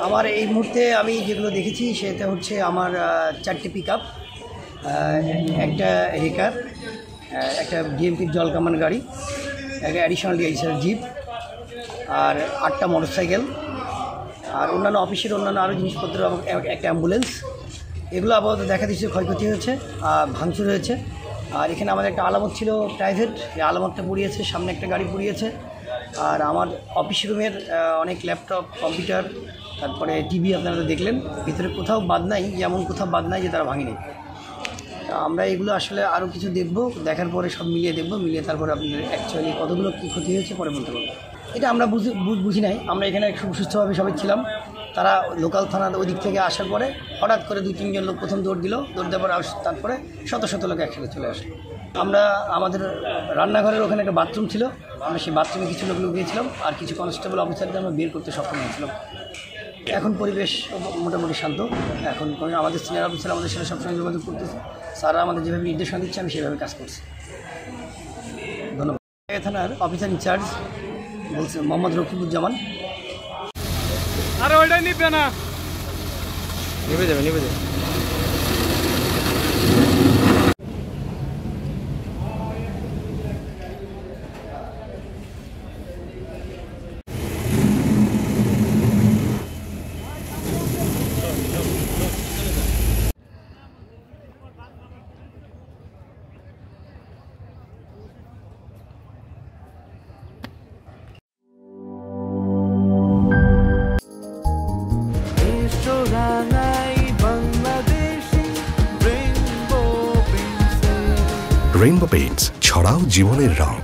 আমার এই মুহূর্তে আমি যেগুলো দেখেছি সেটা হচ্ছে আমার 4টে পিক আপ, একটা রেকার, একটা ডিএমপির জলকামান গাড়ি, একটা অ্যাডিশনাল ডিআইসার জিপ, আর 8টা মোটরসাইকেল, আর অন্যান্য অফিসের অন্যান্য আরও জিনিসপত্র, একটা অ্যাম্বুলেন্স। এগুলো আপাতত দেখা দিচ্ছে ক্ষয়ক্ষতি হয়েছে, ভাঙচুর হয়েছে। আর এখানে আমাদের একটা আলামত ছিল প্রাইভেট, এই আলামতটা পুড়িয়েছে, সামনে একটা গাড়ি পুড়িয়েছে। আর আমার অফিস রুমের অনেক ল্যাপটপ, কম্পিউটার, তারপরে টিভি আপনারা দেখলেন, ভিতরে কোথাও বাদ নাই, যেমন কোথাও বাদ নাই যে তারা ভাঙেনি। আমরা এগুলো আসলে আরও কিছু দেখব, দেখার পরে সব মিলিয়ে দেখব, মিলিয়ে তারপরে আপনাদের অ্যাকচুয়ালি কতগুলো কী ক্ষতি হয়েছে পরে বলতে পারবো। এটা আমরা বুঝি নাই। আমরা এখানে খুব সুস্থভাবে সবাই ছিলাম। তারা লোকাল থানার ওই দিক থেকে আসার পরে হঠাৎ করে 2-3 জন লোক প্রথম দৌড় দিল, দৌড় দেওয়ার পরে তারপরে শত শত লোক একসাথে চলে আসলো। আমরা আমাদের রান্নাঘরের ওখানে একটা বাথরুম ছিল, আমরা সেই বাথরুমে কিছু লোক লুকিয়েছিলাম, আর কিছু কনস্টেবল অফিসারদের আমরা বের করতে সক্ষম হয়েছিলাম। এখন পরিবেশ মোটামুটি শান্ত। এখন আমাদের সিনিয়র অফিসার আমাদের সাথে সবসময় যোগাযোগ করতেছে, স্যাররা আমাদের যেভাবে নির্দেশনা দিচ্ছে আমি সেভাবে কাজ করছি। ধন্যবাদ। থানার অফিসার ইনচার্জ বলছে মোহাম্মদ রকিবুজ্জামান। আরে ওইটাই নিবে না, নিবে যাবে। রেইনবো পেইন্টস, ছড়াও জীবনের রং।